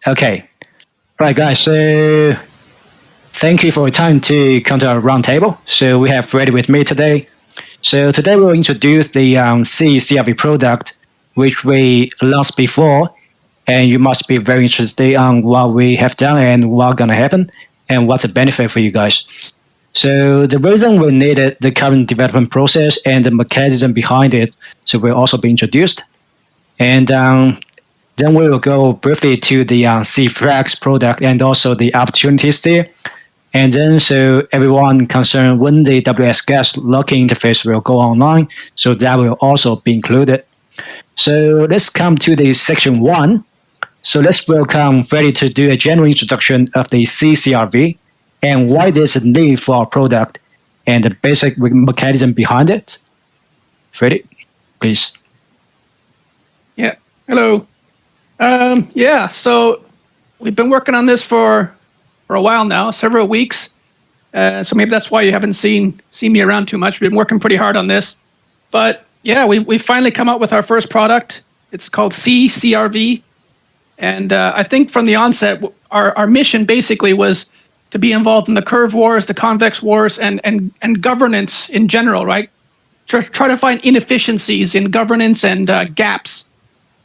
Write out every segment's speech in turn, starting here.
Okay. Right, guys. So thank you for your time to come to our roundtable. So we have Freddy with me today. So today we'll introduce the cCRV product, which we launched before, and you must be very interested on what we have done and what's gonna happen, and what's the benefit for you guys. So the reason we needed the current development process and the mechanism behind it, so will also be introduced, and then we will go briefly to the cFX product and also the opportunities there. And then so everyone concerned when the wsGaas locking interface will go online, so that will also be included. So let's come to the section 1. So let's welcome Freddy to do a general introduction of the cCRV and why there's a need for our product and the basic mechanism behind it. Freddy, please. Yeah, hello. So we've been working on this for a while now, several weeks. So maybe that's why you haven't seen me around too much. We've been working pretty hard on this. But yeah, we finally come out with our first product. It's called cCRV. And I think from the onset, our mission basically was to be involved in the curve wars, the convex wars, and governance in general, right? Try to find inefficiencies in governance and gaps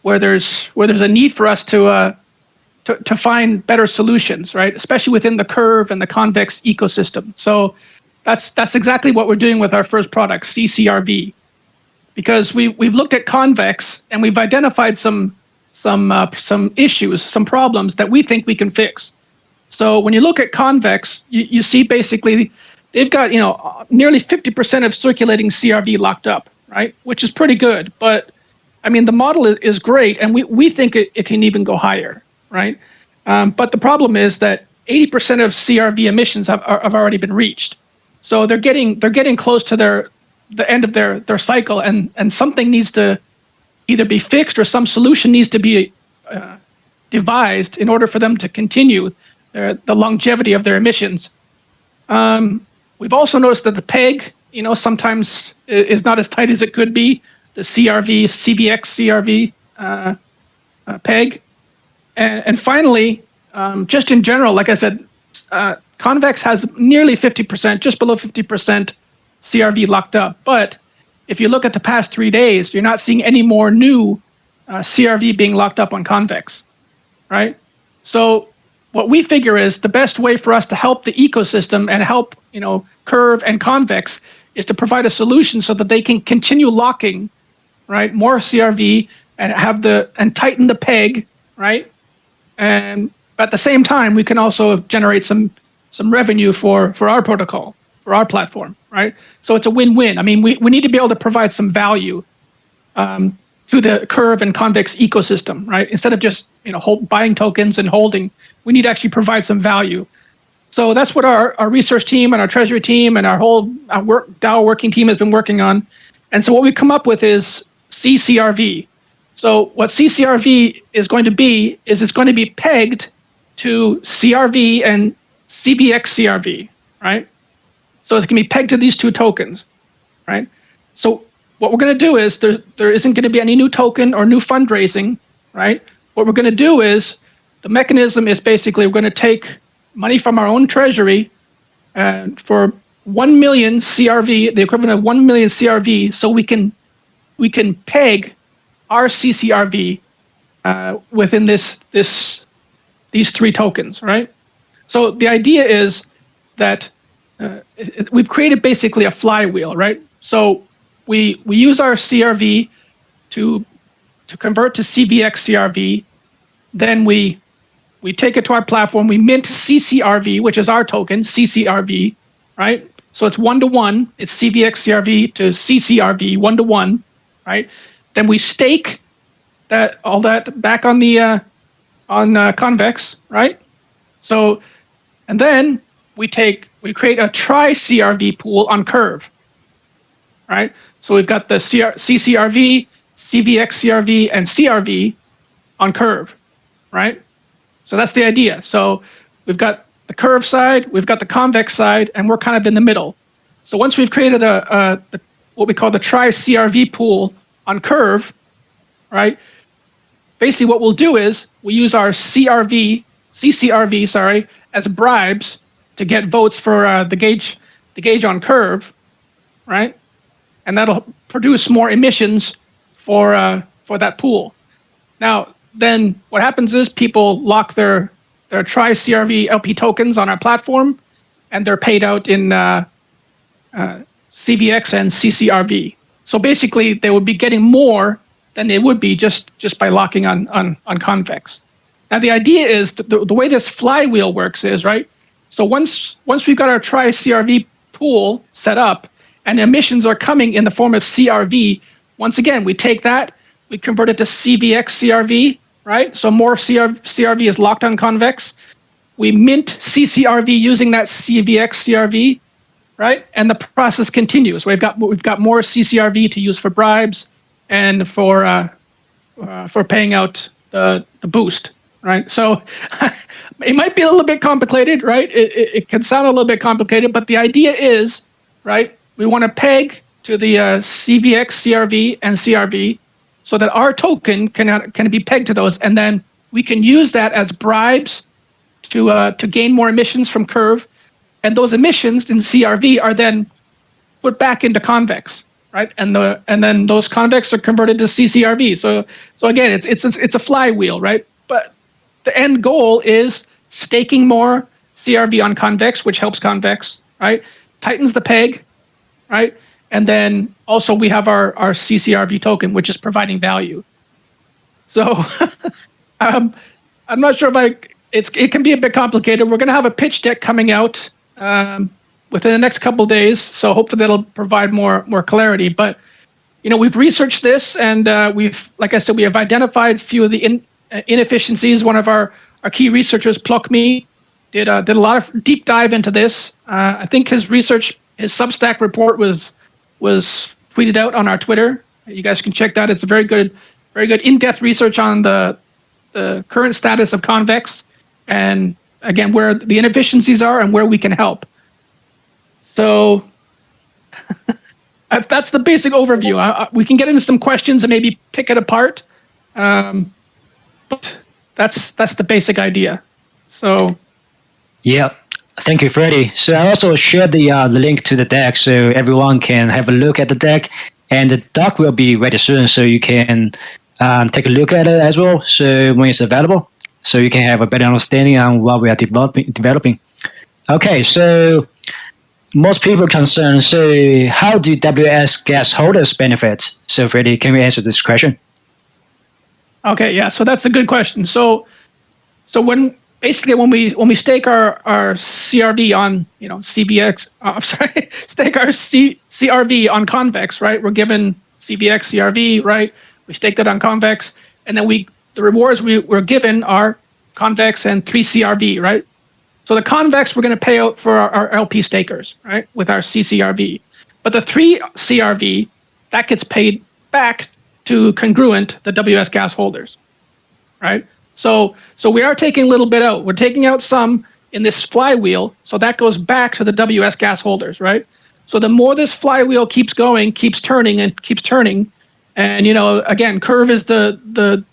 where there's a need for us to find better solutions, right? Especially within the curve and the convex ecosystem. So that's exactly what we're doing with our first product, cCRV, because we've looked at convex and we've identified some issues, some problems that we think we can fix. So when you look at convex, you see basically they've got nearly 50% of circulating CRV locked up, right? Which is pretty good, but I mean the model is great, and we think it can even go higher, right? But the problem is that 80% of CRV emissions have already been reached, so they're getting close to the end of their cycle, and something needs to either be fixed or some solution needs to be devised in order for them to continue the longevity of their emissions. We've also noticed that the peg, sometimes is not as tight as it could be. The cFXS CRV peg, and finally, just in general, like I said, convex has nearly 50%, just below 50% CRV locked up. But if you look at the past 3 days, you're not seeing any more new CRV being locked up on convex, right? So what we figure is the best way for us to help the ecosystem and help curve and convex is to provide a solution so that they can continue locking, right, more CRV and tighten the peg, right? And at the same time, we can also generate some revenue for our protocol, for our platform, right? So it's a win-win. I mean, we need to be able to provide some value to the curve and convex ecosystem, right? Instead of just buying tokens and holding, we need to actually provide some value. So that's what our research team and our treasury team and our whole DAO working team has been working on. And so what we've come up with is cCRV. So what cCRV is going to be is it's going to be pegged to CRV and cFXS, right? So it's going to be pegged to these two tokens, right? So what we're going to do is there isn't going to be any new token or new fundraising, right? What we're going to do is the mechanism is basically we're going to take money from our own treasury for 1 million CRV, the equivalent of 1 million CRV, so we can peg our cCRV within these three tokens, right? So the idea is that we've created basically a flywheel, right? So we use our CRV to convert to cFXS, then we take it to our platform, we mint cCRV, which is our token, cCRV, right? So it's 1-to-1, it's cFXS to cCRV, 1-to-1, right? Then we stake all that back on the convex, right? So, and then we create a tri-CRV pool on curve, right? So we've got the cCRV, cFXS, and CRV on curve, right? So that's the idea. So we've got the curve side, we've got the convex side, and we're kind of in the middle. So once we've created what we call the tri-CRV pool on curve, right? Basically what we'll do is we use our CCRV, sorry, as bribes to get votes for the gauge on curve, right? And that'll produce more emissions for that pool. Now, then what happens is people lock their tri-CRV LP tokens on our platform, and they're paid out in CVX and cCRV. So basically, they would be getting more than they would be just by locking on Convex. Now, the idea is the way this flywheel works is, right? So once we've got our tri-CRV pool set up and emissions are coming in the form of CRV, once again, we take that, we convert it to CVX CRV, right? So more CRV is locked on Convex. We mint cCRV using that CVX CRV, right? And the process continues. We've got more cCRV to use for bribes and for paying out the boost, right? So it might be a little bit complicated, right? It can sound a little bit complicated, but the idea is, right, we want to peg to the CVX, CRV, and CRV so that our token can be pegged to those, and then we can use that as bribes to gain more emissions from Curve, and those emissions in CRV are then put back into Convex, right? And then those Convex are converted to cCRV. So again, it's a flywheel, right? But the end goal is staking more CRV on Convex, which helps Convex, right? Tightens the peg, right? And then also we have our cCRV token, which is providing value. So I'm not sure if it can be a bit complicated. We're going to have a pitch deck coming out within the next couple of days, so hopefully that'll provide more clarity. But we've researched this, and like I said, we have identified a few of the inefficiencies. One of our key researchers, Pluckme, did a lot of deep dive into this. I think his Substack report was tweeted out on our Twitter. You guys can check that. It's a very good in-depth research on the current status of Convex, and again, where the inefficiencies are and where we can help. So that's the basic overview. We can get into some questions and maybe pick it apart, but that's the basic idea. So yeah, thank you, Freddie. So I also shared the link to the deck so everyone can have a look at the deck, and the doc will be ready soon, so you can take a look at it as well. So when it's available, so you can have a better understanding on what we are developing. Okay, so most people are concerned, so how do wsGaas holders benefit? So Freddie, can we answer this question? Okay, yeah, so that's a good question. So when we stake our CRV on CVX, stake our CRV on Convex, right? We're given CVX CRV, right? We stake that on Convex, and then the rewards we're given are Convex and 3CRV, right? So the Convex we're going to pay out for our LP stakers, right, with our cCRV. But the 3CRV, that gets paid back to Congruent, the wsGaas holders, right? So we are taking a little bit out. We're taking out some in this flywheel, so that goes back to the wsGaas holders, right? So the more this flywheel keeps going, keeps turning, and again, Curve is the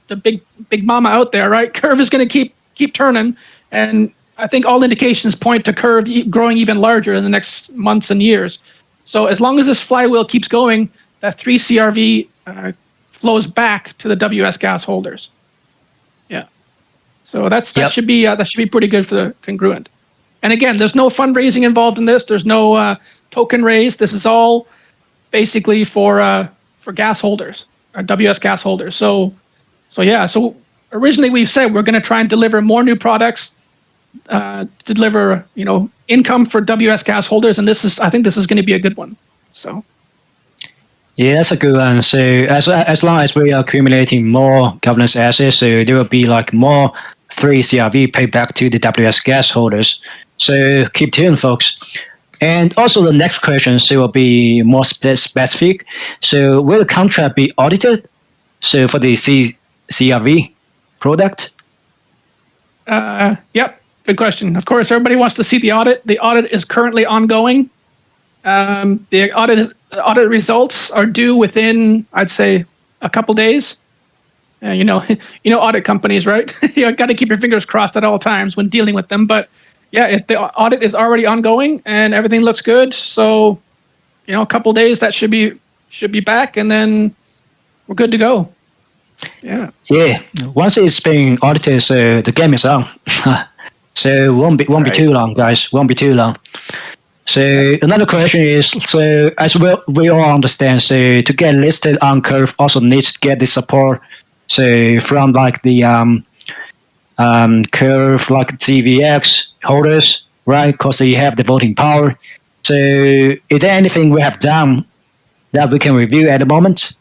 big mama out there, right? Curve is going to keep turning, and I think all indications point to Curve growing even larger in the next months and years. So as long as this flywheel keeps going, that 3CRV flows back to the wsGaas holders. Yeah. So that should be pretty good for the Congruent. And again, there's no fundraising involved in this. There's no token raise. This is all basically for gas holders, or wsGaas holders. So originally we've said we're going to try and deliver more new products, deliver income for wsGaas holders, and I think this is going to be a good one. So yeah, that's a good one. So as long as we are accumulating more governance assets, so there will be like more 3CRV paid back to the wsGaas holders. So keep tuned, folks. And also the next question will be more specific. So will the contract be audited? So for the CRV product? Yep, good question. Of course, everybody wants to see the audit. The audit is currently ongoing. The audit results are due within, I'd say, a couple days. you know, audit companies, right? You got to keep your fingers crossed at all times when dealing with them. But yeah, the audit is already ongoing and everything looks good. So, a couple days that should be back, and then we're good to go. Yeah. Yeah. Once it's being audited, so the game is on. So won't be too long, guys. Won't be too long. So another question is, so as we all understand, so to get listed on Curve also needs to get the support, so from like the Curve like cFXS holders, right? Because they have the voting power. So is there anything we have done that we can review at the moment?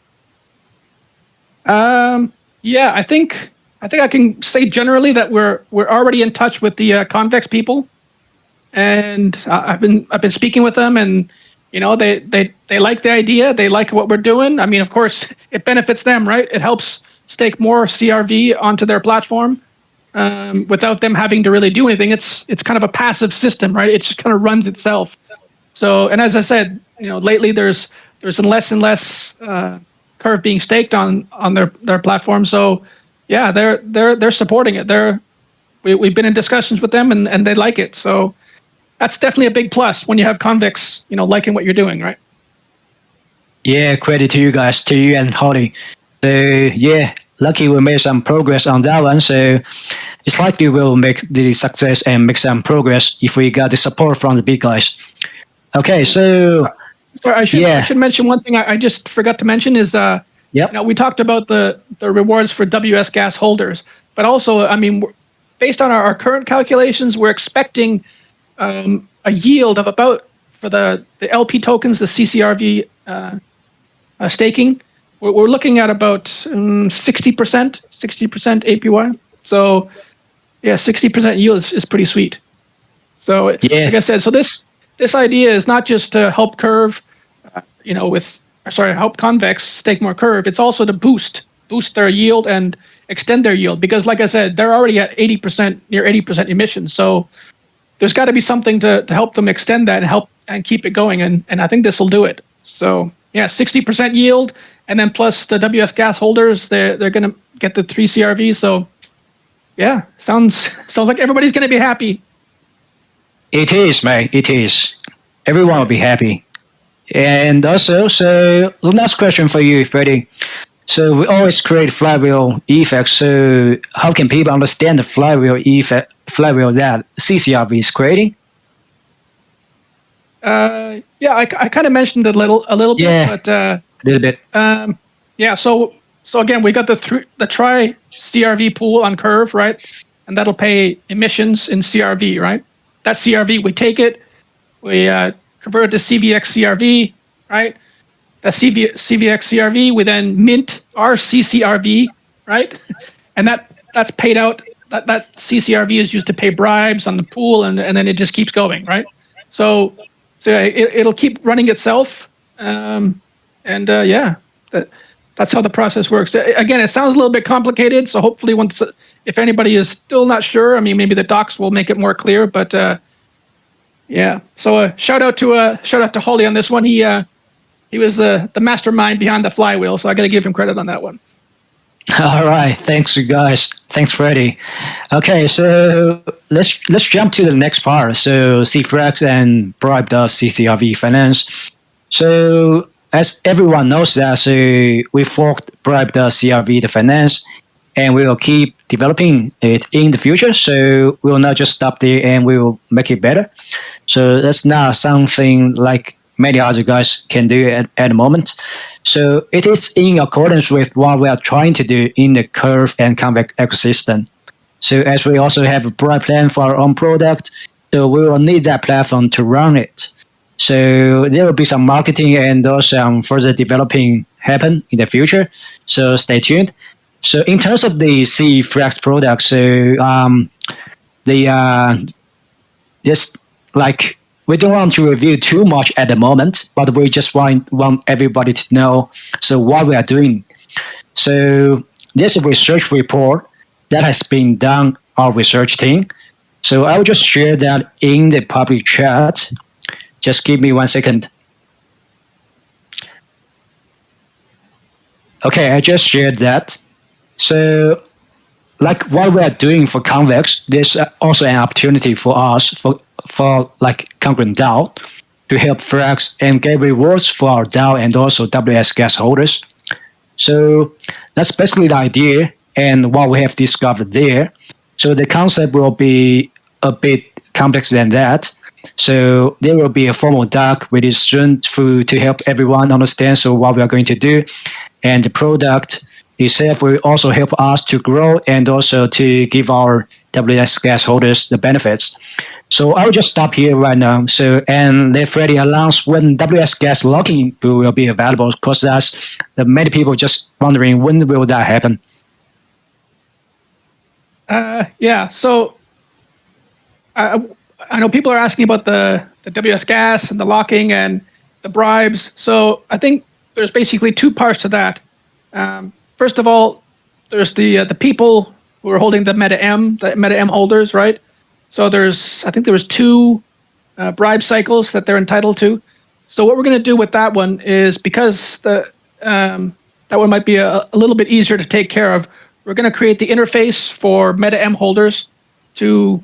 Yeah, I think I can say generally that we're already in touch with the Convex people, and I've been speaking with them, and they like the idea, they like what we're doing. I mean, of course, it benefits them, right? It helps stake more CRV onto their platform without them having to really do anything. It's kind of a passive system, right? It just kind of runs itself. So, and as I said, lately there's less and less Curve being staked on their platform. So, yeah, they're supporting it. We've been in discussions with them, and they like it. So that's definitely a big plus when you have convicts, liking what you're doing, right? Yeah, credit to you guys, to you and Holly. So yeah, lucky we made some progress on that one. So it's likely we'll make the success and make some progress if we got the support from the big guys. Okay, so I should mention one thing I just forgot to mention is we talked about the rewards for wsGaas holders, but also, I mean, based on our current calculations, we're expecting a yield of about, for the LP tokens, the cCRV staking, we're looking at about 60% APY. So yeah, 60% yield is pretty sweet. So like I said, so this idea is not just to help Curve, help Convex stake more Curve. It's also to boost their yield and extend their yield, because like I said, they're already at 80%, near 80% emissions. So there's got to be something to help them extend that and help and keep it going. And I think this will do it. So yeah, 60% yield, and then plus the wsGaas holders, they're going to get the 3 CRVs. So yeah, sounds like everybody's going to be happy. It is, mate. It is. Everyone will be happy. And also, so the last question for you, Freddie. So we always create flywheel effects. So how can people understand the flywheel effect, flywheel that cCRV is creating? Yeah, I kind of mentioned it a little bit, but a little bit. Yeah. So again, we got the try CRV pool on Curve, right? And that'll pay emissions in CRV, right? That CRV, we take it, we convert it to cVX CRV, right? That cVX CRV, we then mint our cCRV, right? And that's paid out. That cCRV is used to pay bribes on the pool, and then it just keeps going, right? So it'll keep running itself, that's how the process works. Again, it sounds a little bit complicated, so hopefully if anybody is still not sure, I mean, maybe the docs will make it more clear. But yeah, so shout out to Holly on this one. He was the mastermind behind the flywheel, so I got to give him credit on that one. All right, thanks, you guys. Thanks, Freddie. Okay, so let's jump to the next part. So cFXS and bribe.ccrv.finance. So as everyone knows that, so we forked bribe.crv.finance, and we will keep developing it in the future. So we will not just stop there, and we will make it better. So that's not something like many other guys can do at the moment. So it is in accordance with what we are trying to do in the Curve and Convex ecosystem. So as we also have a bribe plan for our own product, so we will need that platform to run it. So there will be some marketing and also further developing happen in the future. So stay tuned. So in terms of the cFXS product, so just like, we don't want to review too much at the moment, but we just want everybody to know so what we are doing. So there's a research report that has been done our research team. So I will just share that in the public chat. Just give me 1 second. Okay, I just shared that. So, like what we are doing for Convex, there's also an opportunity for us for like Congruent DAO to help flex and get rewards for our DAO and also wsGaas holders. So that's basically the idea and what we have discovered there. So the concept will be a bit complex than that. So there will be a formal doc with is student to help everyone understand so what we are going to do. And the product itself will also help us to grow and also to give our wsGaas holders the benefits. So I'll just stop here right now. So and let Freddie announce when wsGaas login pool will be available, because that's the many people just wondering when will that happen. Yeah. So I know people are asking about the wsGaas and the locking and the bribes. So I think there's basically two parts to that. First of all, there's the people who are holding the MetaM holders, right? So I think there was 2 bribe cycles that they're entitled to. So what we're going to do with that one is, because that one might be a little bit easier to take care of, we're going to create the interface for MetaM holders to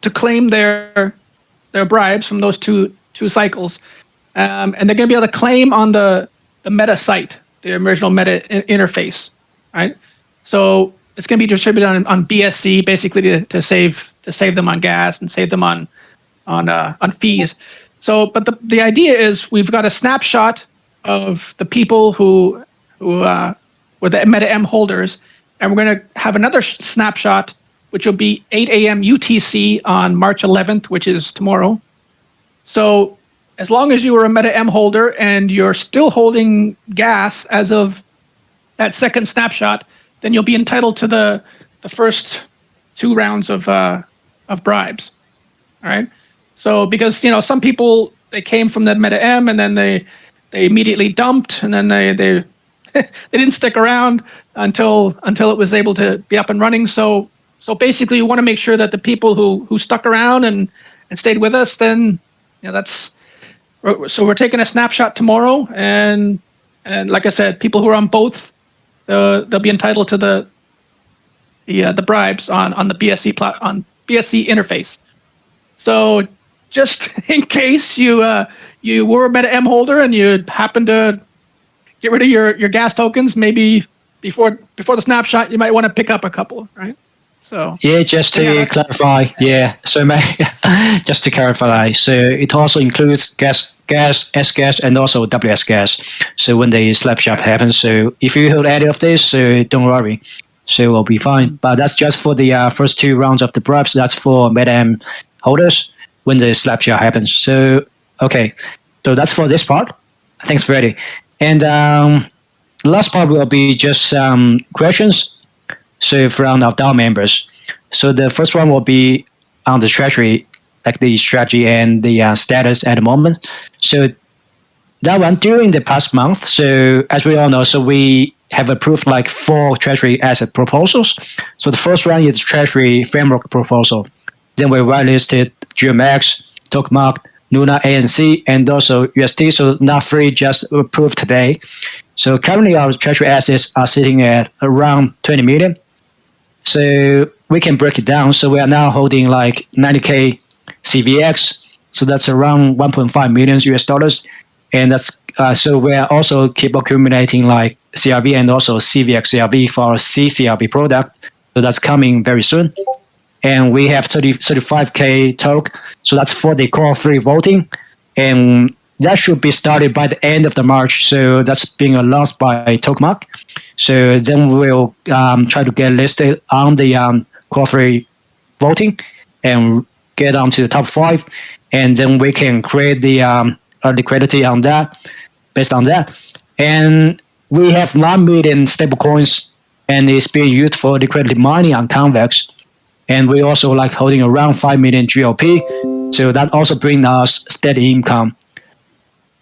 claim their bribes from those two cycles, and they're going to be able to claim on the Meta site, the original Meta interface, right? So it's going to be distributed on BSC, basically to save them on gas and save them on fees. So, but the idea is we've got a snapshot of the people who were the MetaM holders, and we're going to have another snapshot, which will be 8 a.m. UTC on March 11th, which is tomorrow. So as long as you were a MetaM holder and you're still holding gas as of that second snapshot, then you'll be entitled to the first 2 rounds of bribes. All right. So because some people, they came from the MetaM and then they immediately dumped, and then they they didn't stick around until it was able to be up and running. So basically, you want to make sure that the people who stuck around and stayed with us, then that's. So we're taking a snapshot tomorrow, and like I said, people who are on both, they'll be entitled to the bribes on the BSC interface. So just in case you were a MetaM holder and you happen to get rid of your gas tokens, maybe before the snapshot, you might want to pick up a couple, right? So yeah, just to clarify, so just to clarify, so it also includes wsGaas, and also wsGaas. So when the snapshot happens, so if you hold any of this, so don't worry, so we'll be fine. But that's just for the first 2 rounds of the bribes. That's for MetaM holders when the snapshot happens. So okay, so that's for this part. Thanks, Freddie. And last part will be just questions. So from our DAO members. So the first one will be on the treasury, like the strategy and the status at the moment. So that one during the past month. So as we all know, so we have approved like 4 treasury asset proposals. So the first one is treasury framework proposal. Then we whitelisted GMX, Tokamak, Luna, ANC, and also UST. So not 3 just approved today. So currently our treasury assets are sitting at around 20 million. So we can break it down. So we are now holding like 90K CVX. So that's around 1.5 million US dollars. And that's so we are also keep accumulating like CRV and also CVX CRV for our cCRV product. So that's coming very soon. And we have 35K token. So that's for the core free voting. And that should be started by the end of the March. So that's being announced by Tokamak. So then we'll try to get listed on the core free voting and get onto the top 5. And then we can create the liquidity on that, based on that. And we have 1 million stable coins, and it's being used for liquidity mining on Convex. And we also like holding around 5 million GLP. So that also brings us steady income.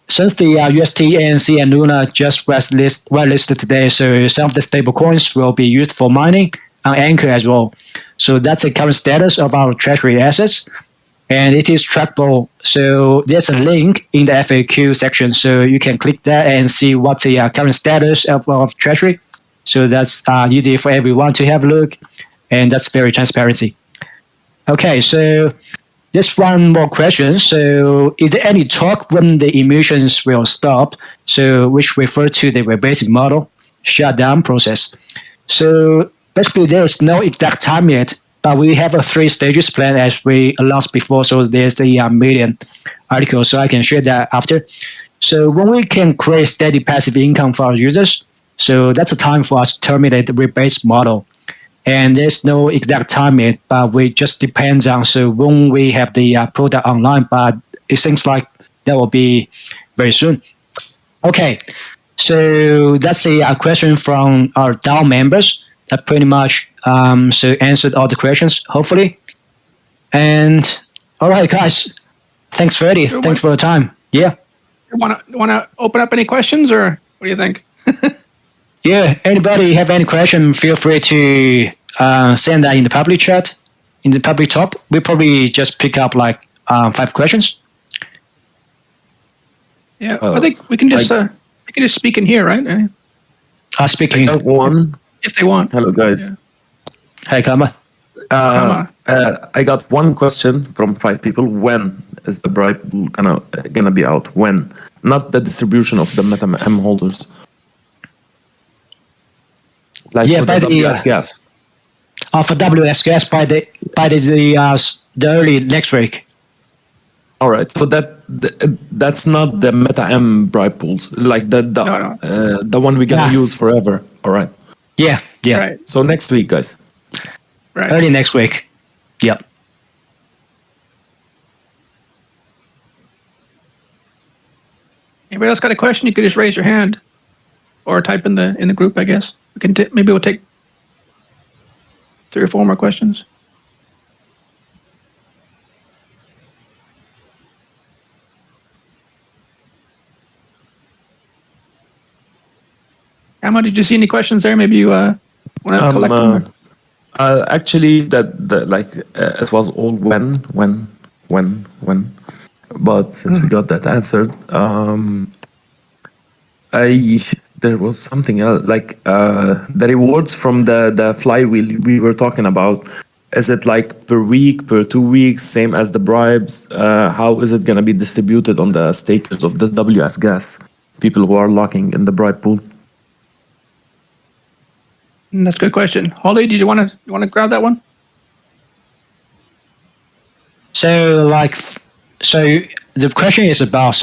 Since the UST, ANC, and Luna just was listed today, so some of the stable coins will be used for mining on Anchor as well. So that's the current status of our treasury assets, and it is trackable. So there's a link in the FAQ section, so you can click that and see what's the current status of treasury. So that's easy for everyone to have a look, and that's very transparency. Okay, so just one more question. So, is there any talk when the emissions will stop? So, which refer to the rebasing model shutdown process. So, basically, there's no exact time yet, but we have a 3 stages plan as we announced before. So, there's a Medium article, so I can share that after. So, when we can create steady passive income for our users, so that's a time for us to terminate the rebase model. And there's no exact time yet, but we just depends on so when we have the product online. But it seems like that will be very soon. Okay, so that's a question from our DAO members that pretty much so answered all the questions hopefully. And all right, guys, thanks Freddie. Thanks for the time. Yeah. Want to open up any questions, or what do you think? Yeah, anybody have any question, feel free to send that in the public chat, in the public top. We probably just pick up like 5 questions. Yeah, I think we can just speak in here, right? Speaking. I got one. If they want. Hello, guys. Yeah. Hi, Kama. I got one question from 5 people. When is the Bribe Pool gonna be out? When? Not the distribution of the MetaM holders. Like Yeah, for by the the wsGaas. For wsGaas by the early next week. All right, so that's not the MetaM Bribe Pools, like the one we're gonna use forever. All right. Yeah. Right. So next week, guys. Right. Early next week. Yep. Anybody else got a question? You could just raise your hand, or type in the group. I guess we can. Maybe we'll take 3 or 4 more questions. Emma, did you see any questions there? Maybe you want to collect them. Actually, it was all when. But since we got that answered, there was something else, like the rewards from the flywheel we were talking about. Is it like per week, per 2 weeks, same as the bribes? How is it gonna be distributed on the stakers of the wsGaas, people who are locking in the bribe pool? That's a good question. Holly, did you want to grab that one? So the question is about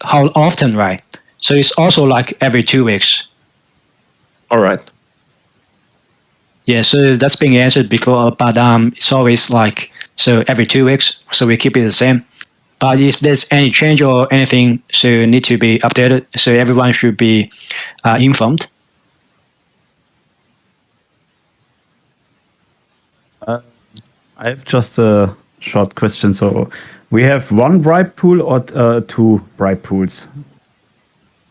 how often, right? So it's also like every 2 weeks. All right. Yeah, so that's being answered before, but it's always like every 2 weeks. So we keep it the same. But if there's any change or anything, so need to be updated. So everyone should be informed. I have just a short question. So we have 1 bribe pool or 2 bribe pools?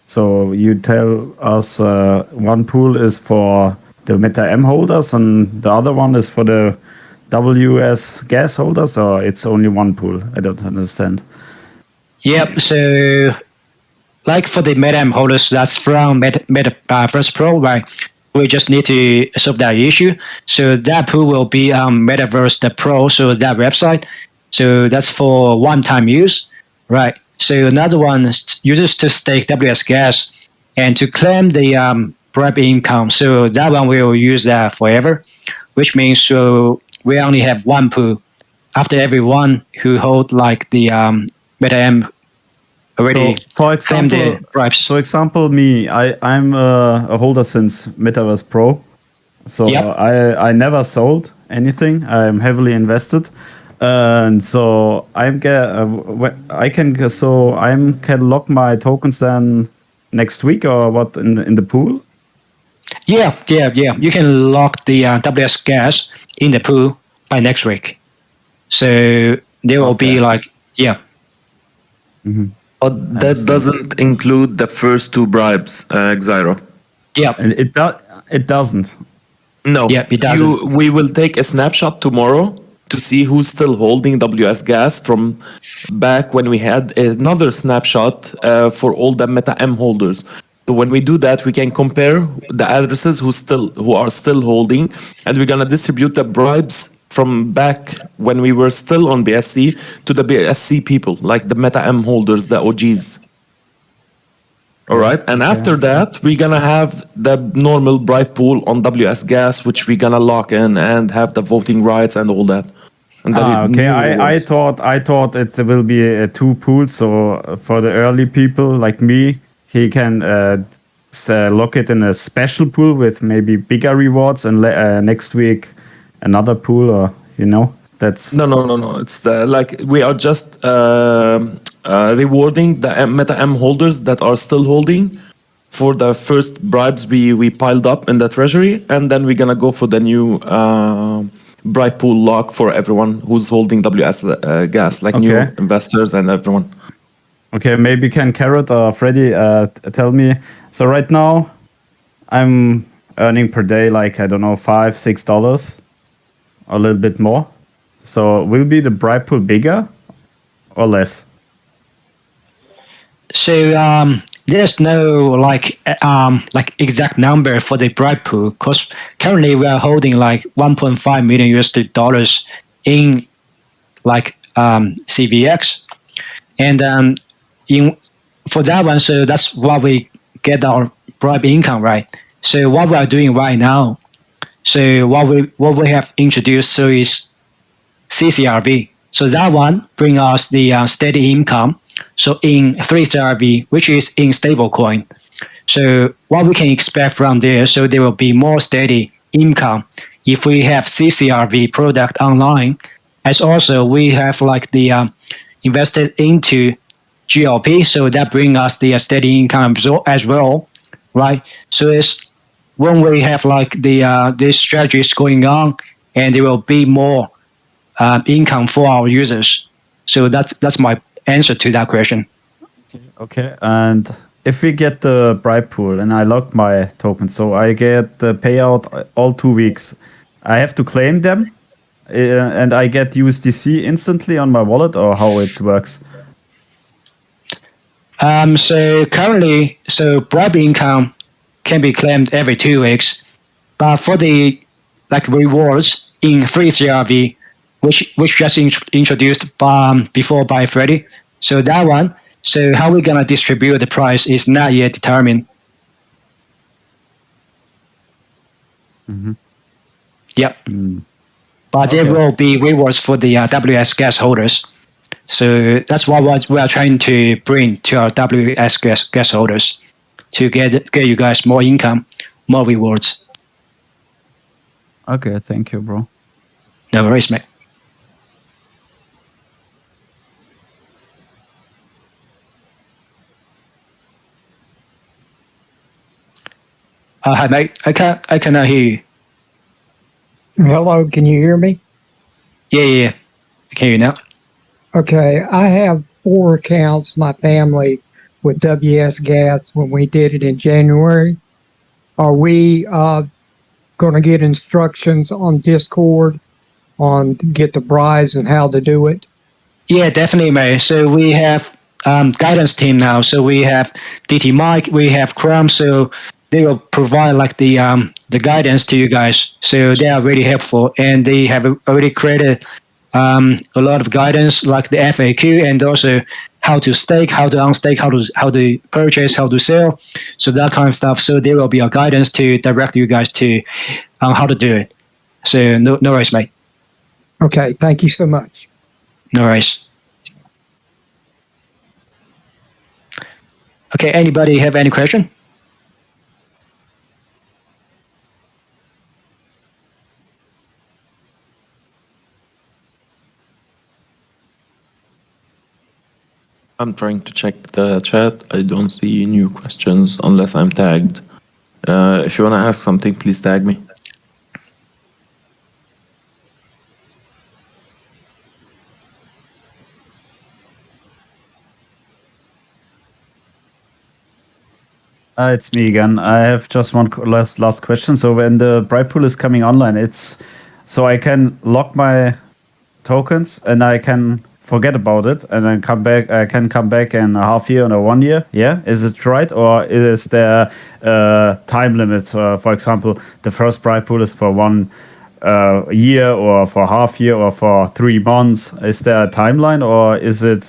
So you tell us 1 pool is for the MetaM holders and the other one is for the wsGaas holders, or it's only 1 pool? I don't understand. Yep. So like for the MetaM holders, that's from Metaverse Pro, right? We just need to solve that issue. So that pool will be Metaverse the Pro, so that website. So that's for one-time use, right? So another one is users to stake wsGaas and to claim the bribe income. So that one we will use that forever, which means so we only have 1 pool after everyone who hold like the MetaM already. So, for example, me, I'm a holder since Metaverse Pro. So yep. I never sold anything. I'm heavily invested. And so I can lock my tokens then next week or what in the pool? Yeah. You can lock the wsGaas in the pool by next week. So there will be like Mm-hmm. But that doesn't include the first 2 bribes, Xyro. Yeah. And it doesn't. No. Yeah, it doesn't. We will take a snapshot tomorrow to see who's still holding wsGaas from back when we had another snapshot for all the MetaM holders. So when we do that, we can compare the addresses who are still holding, and we're gonna distribute the bribes from back when we were still on BSC to the BSC people, like the Meta M holders, the OGs. All right, and after that, we're gonna have the normal bribe pool on wsGaas, which we're gonna lock in and have the voting rights and all that. And then Okay, I thought it will be two pools. So for the early people like me, he can lock it in a special pool with maybe bigger rewards, and next week another pool, or that's no. It's like we are just rewarding the Meta M holders that are still holding for the first bribes we piled up in the treasury, and then we're gonna go for the new bribe pool lock for everyone who's holding wsGaas, like new investors and everyone. Okay, maybe can Carrot or Freddy tell me? So right now, I'm earning per day like, I don't know, $5-6, a little bit more. So will be the bribe pool bigger or less? So there's no like exact number for the bribe pool, because currently we are holding like 1.5 million USD in like CVX, and for that one, so that's what we get our bribe income, right? So what we are doing right now, so what we have introduced, so is cCRV. So that one bring us the steady income. So in 3CRV, which is in stablecoin. So what we can expect from there, so there will be more steady income if we have cCRV product online. As also we have like the invested into GLP, so that bring us the steady income as well, right? So it's when we have like the these strategies going on, and there will be more income for our users. So that's my answer to that question. Okay, and if we get the bribe pool and I lock my token, so I get the payout all 2 weeks, I have to claim them, and I get USDC instantly on my wallet, or how it works? So currently, so bribe income can be claimed every 2 weeks, but for the like rewards in 3CRV, which just introduced before by Freddy, so that one, so how we're gonna distribute the price is not yet determined. Yep. But there will be rewards for the wsGaas holders. So that's what we are trying to bring to our wsGaas holders, to get you guys more income, more rewards. Okay, thank you, bro. No worries, mate. Hi, mate. I cannot hear you. Hello, can you hear me? Yeah. I can hear you now. Okay, I have 4 accounts, my family, with wsGaas when we did it in January. Are we going to get instructions on Discord on get the bribes and how to do it? Yeah, definitely, mate. So we have guidance team now. So we have DT Mike, we have Chrome. So they will provide like the guidance to you guys. So they are really helpful, and they have already created a lot of guidance like the FAQ, and also how to stake, how to unstake, how to purchase, how to sell. So that kind of stuff. So there will be a guidance to direct you guys to how to do it. So no worries, mate. Okay, thank you so much. No worries. Okay, anybody have any question? I'm trying to check the chat. I don't see new questions unless I'm tagged. If you want to ask something, please tag me. It's me again. I have just one last question. So when the bribe pool is coming online, so I can lock my tokens and I can forget about it and then come back. I can come back in a half year or 1 year. Yeah, is it right, or is there a time limit? For example, the first bribe pool is for 1 year, or for half year, or for 3 months. Is there a timeline, or is it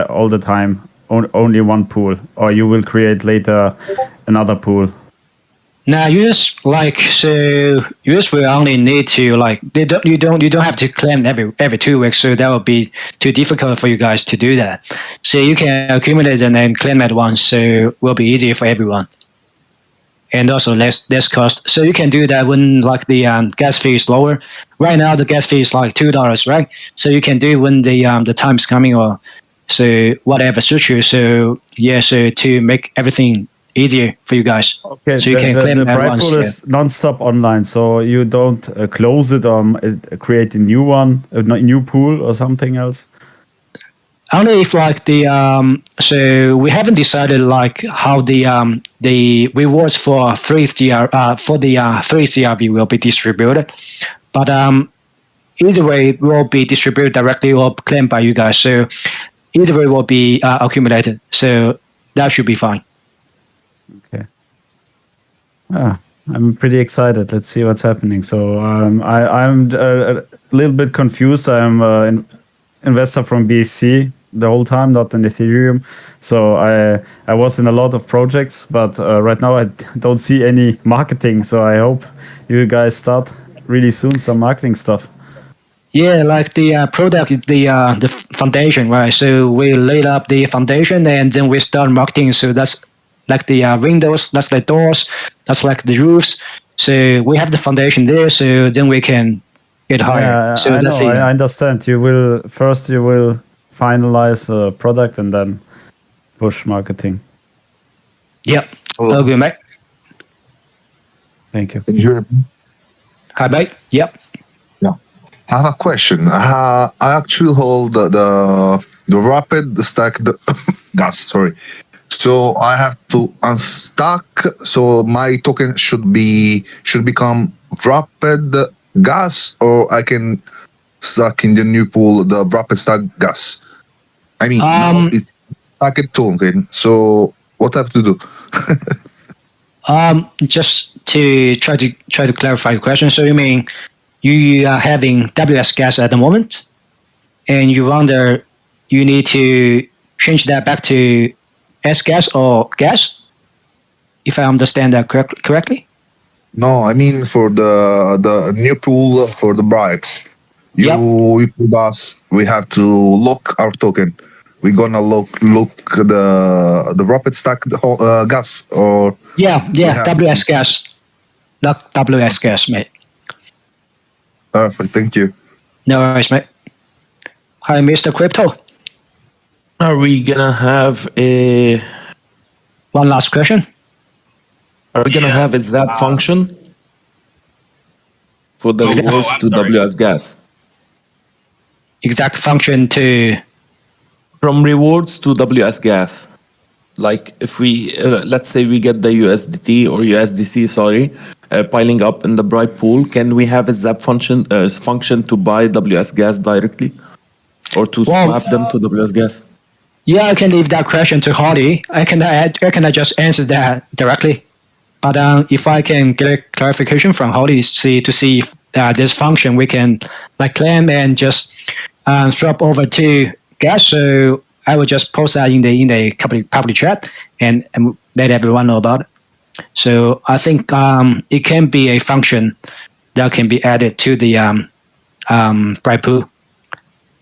all the time only one pool, or you will create later another pool? Now you just will only need to you don't have to claim every 2 weeks, so that would be too difficult for you guys to do that. So you can accumulate and then claim at once, so it will be easier for everyone, and also less cost. So you can do that when the gas fee is lower. Right now the gas fee is like $2, right? So you can do it when the time is coming, or so whatever suits you. So yeah, so to make everything easier for you guys. Okay, So you can claim the at bribe once. pool is non-stop online, so you don't close it or create a new one, a new pool or something else. Only if so we haven't decided how the rewards for 3 CRV will be distributed, but either way it will be distributed directly or claimed by you guys. So either way will be accumulated. So that should be fine. Okay. I'm pretty excited. Let's see what's happening. So I'm a little bit confused. I'm an investor from BSC the whole time, not in Ethereum. So I was in a lot of projects, but right now I don't see any marketing. So I hope you guys start really soon some marketing stuff. Yeah, like the product, the foundation, right? So we laid up the foundation and then we start marketing. So that's like the windows, that's the doors, that's like the roofs. So we have the foundation there, so then we can get higher. Yeah, So I that's know. it. I understand. You will finalize a product and then push marketing. Yep. Hello. Okay, mate. Thank you. Can you hear me? Hi, mate. Yep. I have a question. I actually hold the rapid stack gas. Sorry. So I have to unstack. So my token should become rapid gas, or I can stack in the new pool the rapid stack gas. I mean, now it's stacked token. So what I have to do? Just to try to clarify your question. So you mean you are having wsGaas at the moment, and you wonder you need to change that back to sGaas or gas, if I understand that correctly? No, I mean for the new pool for the bribes. Yep. You told us we have to lock our token. We're gonna lock the rapid stack gas, or Yeah, have- wsGaas, not wsGaas, mate. perfect. Thank you. No worries, mate. Hi, Mr. Crypto. Are we gonna have a One last question. zap function for the rewards to wsGaas? Exact function to From rewards to wsGaas. Like if we let's say we get the USDT or USDC, piling up in the bribe pool, can we have a zap function to buy wsGaas directly, or to swap them to wsGaas? Yeah, I can leave that question to Holly. I can just answer that directly. But if I can get a clarification from Holly to see if this function we can claim and just swap over to gas. So I will just post that in the public chat and let everyone know about it. So I think it can be a function that can be added to the bribe pool,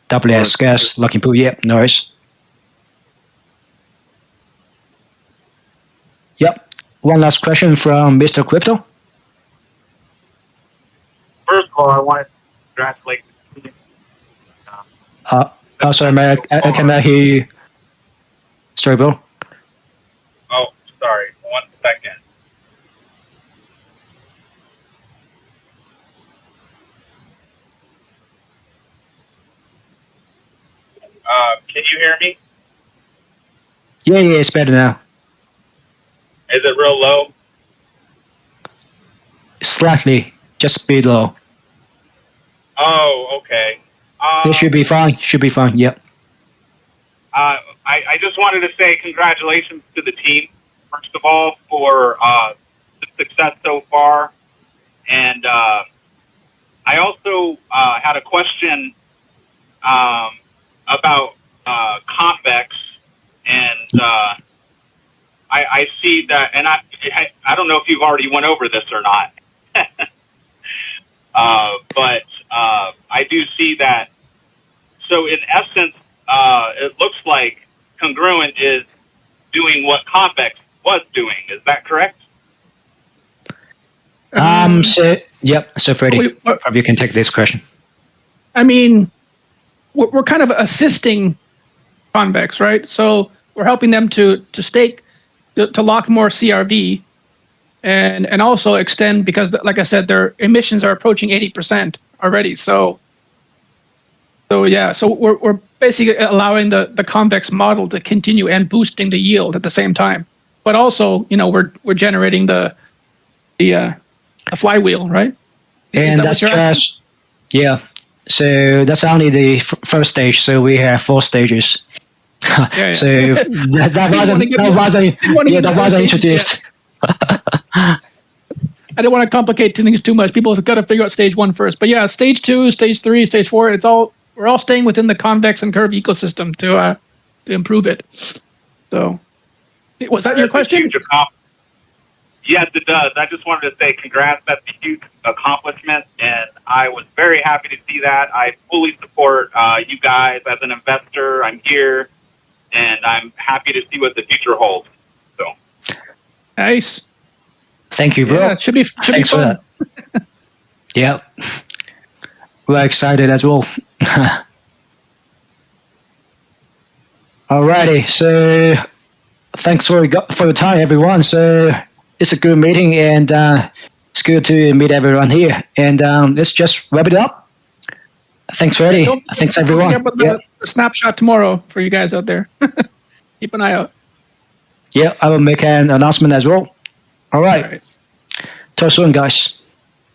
wsGaas locking pool. Yeah, no worries. Yep. One last question from Mr. Crypto. First of all, I want to congratulate the team. Sorry, man, I cannot hear you. Sorry, bro. Oh, sorry. 1 second. Can you hear me? Yeah, it's better now. Is it real low? Slightly, just below. Oh, okay. It should be fine. Should be fine. Yep. I just wanted to say congratulations to the team, first of all, for the success so far. And I also had a question about convex, and I see that, and I don't know if you've already went over this or not, but I do see that. So in essence, it looks like Congruent is doing what convex was doing. Is that correct? So yep. So Freddie, probably you can take this question. I mean, we're kind of assisting convex, right? So we're helping them to stake, to lock more CRV, and also extend, because, like I said, their emissions are approaching 80% already. So yeah, so we're basically allowing the convex model to continue and boosting the yield at the same time. But also, we're generating the flywheel, right? And that's just, yeah. So that's only the first stage. So we have 4 stages. Yeah. So that wasn't introduced. I don't want to complicate things too much. People have got to figure out stage 1 first. But yeah, stage 2, stage 3, stage 4, we're all staying within the convex and curve ecosystem to improve it. So, was that your question? Yes, it does. I just wanted to say congrats. That's a huge accomplishment, and I was very happy to see that. I fully support you guys as an investor. I'm here, and I'm happy to see what the future holds. So, nice. Thank you, bro. Yeah, it should be fun. For that. Yeah, we're excited as well. Alrighty, so thanks for your time, everyone. So it's a good meeting, and it's good to meet everyone here. And let's just wrap it up. Thanks, Freddie. Thanks, everyone. Don't forget about the snapshot tomorrow for you guys out there. Keep an eye out. Yeah, I will make an announcement as well. All right. Talk soon, guys.